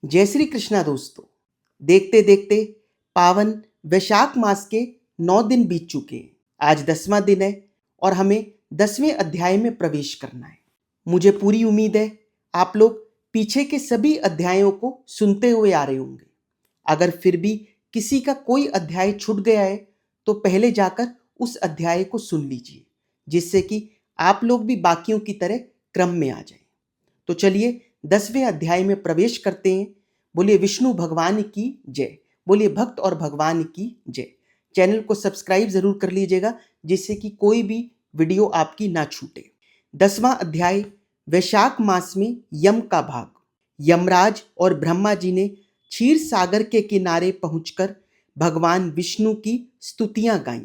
जय श्री कृष्णा दोस्तों। देखते देखते पावन वैशाख मास के 9 दिन बीत चुके हैं। आज 10वां दिन है और हमें 10वें अध्याय में प्रवेश करना है। मुझे पूरी उम्मीद है आप लोग पीछे के सभी अध्यायों को सुनते हुए आ रहे होंगे। अगर फिर भी किसी का कोई अध्याय छूट गया है तो पहले जाकर उस अध्याय को सुन लीजिए, जिससे कि आप लोग भी बाकियों की तरह क्रम में आ जाएं। तो चलिए 10वें अध्याय में प्रवेश करते हैं। बोलिए विष्णु भगवान की जय, बोलिए भक्त और भगवान की जय। चैनल को सब्सक्राइब जरूर कर लीजिएगा, जिससे कि कोई भी वीडियो आपकी ना छूटे। 10वां अध्याय वैशाख मास में यम का भाग। यमराज और ब्रह्मा जी ने क्षीर सागर के किनारे पहुंचकर भगवान विष्णु की स्तुतियां गाईं।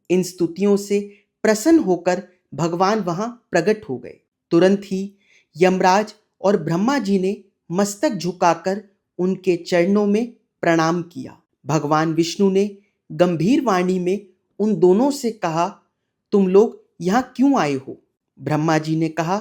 इन स्तुतियों से प्रसन्न होकर भगवान वहां प्रकट हो गए। तुरंत ही यमराज और ब्रह्मा जी ने मस्तक झुकाकर उनके चरणों में प्रणाम किया। भगवान विष्णु ने गंभीर वाणी में उन दोनों से कहा, तुम लोग यहाँ क्यों आए हो? ब्रह्मा जी ने कहा,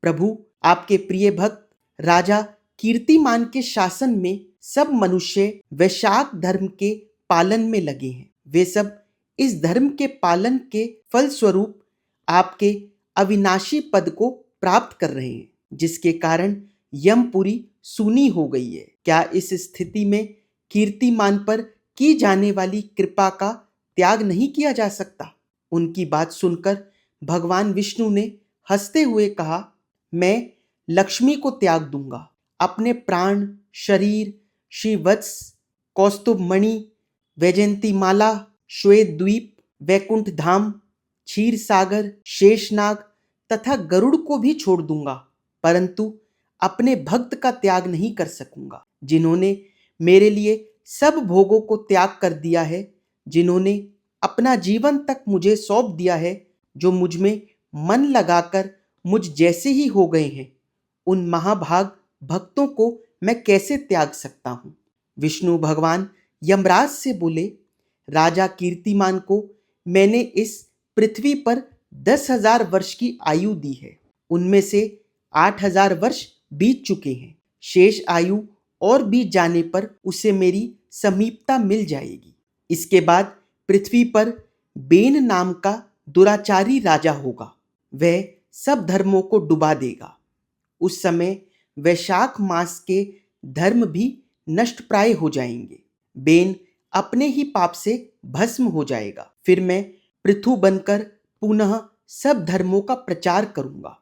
प्रभु, आपके प्रिय भक्त राजा कीर्तिमान के शासन में सब मनुष्य वैशाख धर्म के पालन में लगे हैं। वे सब इस धर्म के पालन के फलस्वरूप आपके अविनाशी पद को प्राप्त कर रहे हैं, जिसके कारण यमपुरी सूनी हो गई है। क्या इस स्थिति में कीर्तिमान पर की जाने वाली कृपा का त्याग नहीं किया जा सकता? उनकी बात सुनकर भगवान विष्णु ने हंसते हुए कहा, मैं लक्ष्मी को त्याग दूंगा। अपने प्राण, शरीर, श्रीवत्स, कौस्तुभ मणि, वैजयंती माला, श्वेत द्वीप, वैकुंठ धाम, क्षीर सागर, शेषनाग तथा गरुड़ को भी छोड़ दूंगा, परंतु अपने भक्त का त्याग नहीं कर सकूंगा, जिन्होंने मेरे लिए सब भोगों को त्याग कर दिया है, जिन्होंने अपना जीवन तक मुझे सौंप दिया है, जो मुझ में मन लगाकर मुझ जैसे ही हो गए हैं। उन महाभाग भक्तों को मैं कैसे त्याग सकता हूँ? विष्णु भगवान यमराज से बोले, राजा कीर्तिमान को मैंने इस पृथ्वी पर 10,000 वर्ष की आयु दी है। उनमें से 8,000 वर्ष बीत चुके हैं। शेष आयु और बीत जाने पर उसे मेरी समीपता मिल जाएगी। इसके बाद पृथ्वी पर बेन नाम का दुराचारी राजा होगा। वह सब धर्मों को डुबा देगा। उस समय वैशाख मास के धर्म भी नष्ट प्राय हो जाएंगे। बेन अपने ही पाप से भस्म हो जाएगा। फिर मैं पृथु बनकर पुनः सब धर्मों का प्रचार करूंगा।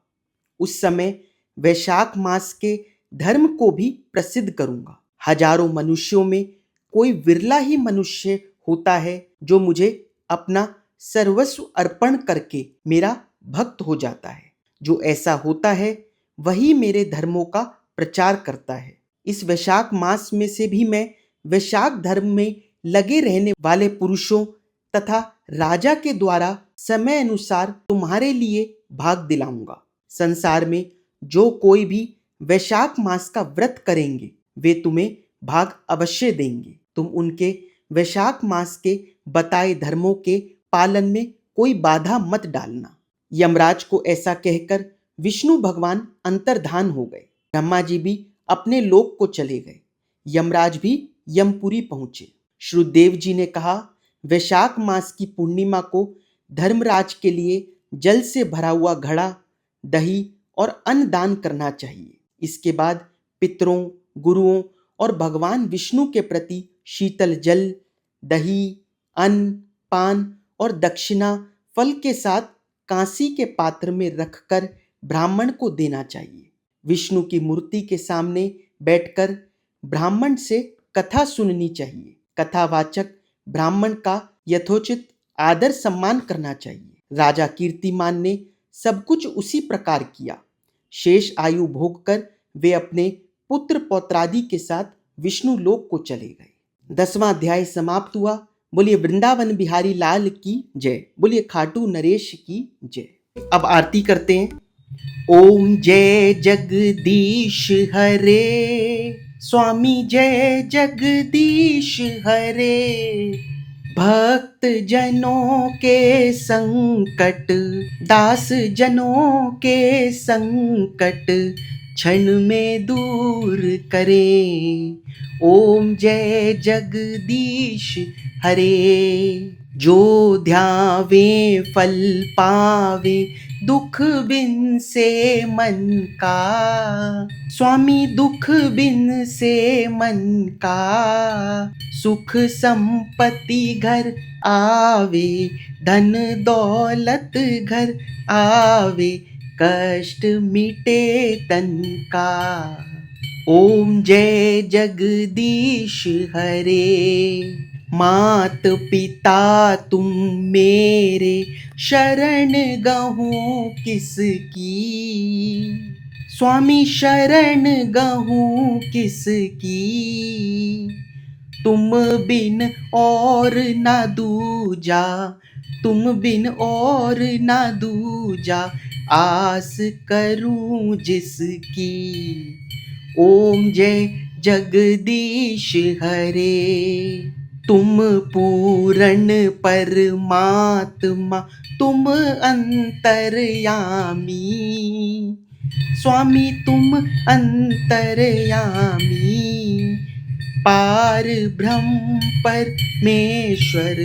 उस समय वैशाख मास के धर्म को भी प्रसिद्ध करूंगा। हजारों मनुष्यों में कोई विरला ही मनुष्य होता है जो मुझे अपना सर्वस्व अर्पण करके मेरा भक्त हो जाता है। जो ऐसा होता है वही मेरे धर्मों का प्रचार करता है। इस वैशाख मास में से भी मैं वैशाख धर्म में लगे रहने वाले पुरुषों तथा राजा के द्वारा समय अनुसार तुम्हारे लिए भाग दिलाऊंगा। संसार में जो कोई भी वैशाख मास का व्रत करेंगे वे तुम्हें भाग अवश्य देंगे। तुम उनके वैशाख मास के बताए धर्मों के पालन में कोई बाधा मत डालना। यमराज को ऐसा कहकर विष्णु भगवान अंतर्धान हो गए। ब्रह्मा जी भी अपने लोक को चले गए। यमराज भी यमपुरी पहुंचे। श्रुदेव जी ने कहा, वैशाख मास की पूर्णिमा को धर्मराज के लिए जल से भरा हुआ घड़ा, दही और अन्न दान करना चाहिए। इसके बाद पितरों, गुरुओं और भगवान विष्णु के प्रति शीतल जल, दही, अन्न, पान और दक्षिणा फल के साथ कांसी के पात्र में रखकर ब्राह्मण को देना चाहिए। विष्णु की मूर्ति के सामने बैठकर ब्राह्मण से कथा सुननी चाहिए। कथावाचक ब्राह्मण का यथोचित आदर सम्मान करना चाहिए। राजा कीर्तिमान ने सब कुछ उसी प्रकार किया। शेष आयु भोगकर वे अपने पुत्र पौत्रादि के साथ विष्णु लोक को चले गए। 10वां अध्याय समाप्त हुआ। बोलिए वृंदावन बिहारी लाल की जय, बोलिए खाटू नरेश की जय। अब आरती करते हैं। ओम जय जगदीश हरे, स्वामी जय जगदीश हरे। भक्त जनों के संकट, दास जनों के संकट, क्षण में दूर करे। ओम जय जगदीश हरे। जो ध्यावे फल पावे, दुख बिन से मन का। स्वामी दुख बिन से मन का, सुख संपत्ति घर आवे, धन दौलत घर आवे, कष्ट मिटे तन का। ओम जय जगदीश हरे। मात पिता तुम मेरे, शरण गहूँ किसकी। स्वामी शरण गहूँ किसकी, तुम बिन और न दूजा, तुम बिन और न दूजा, आस करूं जिसकी। ओम जय जगदीश हरे। तुम पूर्ण परमात्मा, तुम अंतर्यामी। स्वामी तुम अंतर्यामी, पार ब्रह्म परमेश्वर,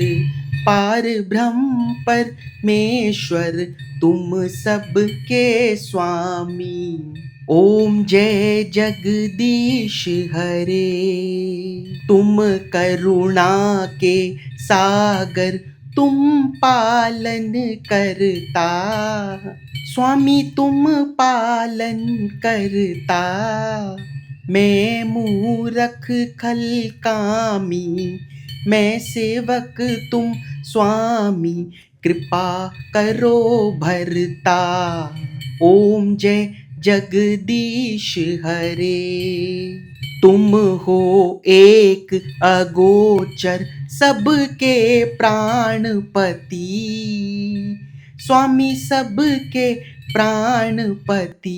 पार ब्रह्म परमेश्वर, तुम सबके स्वामी। ओम जय जगदीश हरे। तुम करुणा के सागर, तुम पालन करता। स्वामी तुम पालन करता। मैं मूरख खल कामी, मैं सेवक तुम स्वामी, कृपा करो भरता। ओम जय जगदीश हरे। तुम हो एक अगोचर, सबके प्राणपति। स्वामी सबके प्राणपति,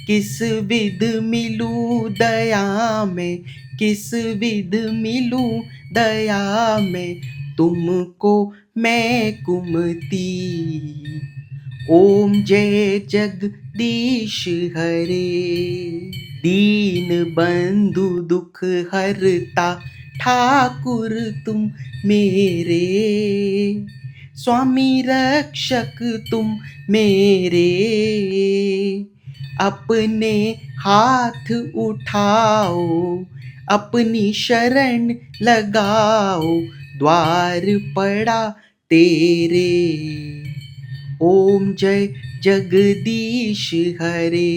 किस विध मिलूं दया में, किस विध मिलूं दया में, तुमको मैं कुमती। ओम जय जगदीश हरे। दीन बंधु दुख हरता, ठाकुर तुम मेरे। स्वामी रक्षक तुम मेरे, अपने हाथ उठाओ, अपनी शरण लगाओ, द्वार पड़ा तेरे। ओम जय जगदीश हरे।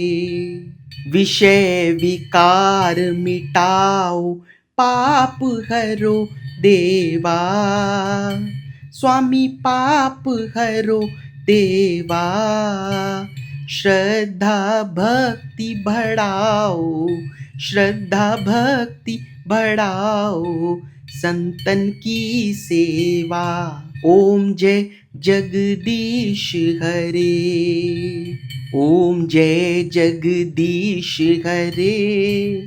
विषय विकार मिटाओ, पाप हरो देवा। स्वामी पाप हरो देवा। श्रद्धा भक्ति बढ़ाओ, श्रद्धा भक्ति बढ़ाओ, संतन की सेवा। ओम जय जगदीश हरे। ओम जय जगदीश हरे।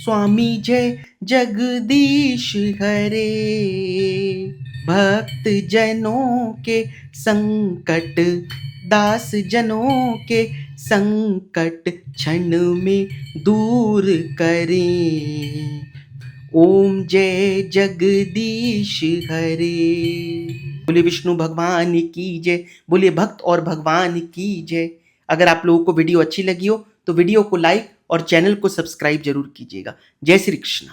स्वामी जय जगदीश हरे। भक्त जनों के संकट, दास जनों के संकट, क्षण में दूर करें। ओम जय जगदीश हरे। बोले विष्णु भगवान की जय, बोले भक्त और भगवान की जय। अगर आप लोगों को वीडियो अच्छी लगी हो तो वीडियो को लाइक और चैनल को सब्सक्राइब जरूर कीजिएगा। जय श्री कृष्ण।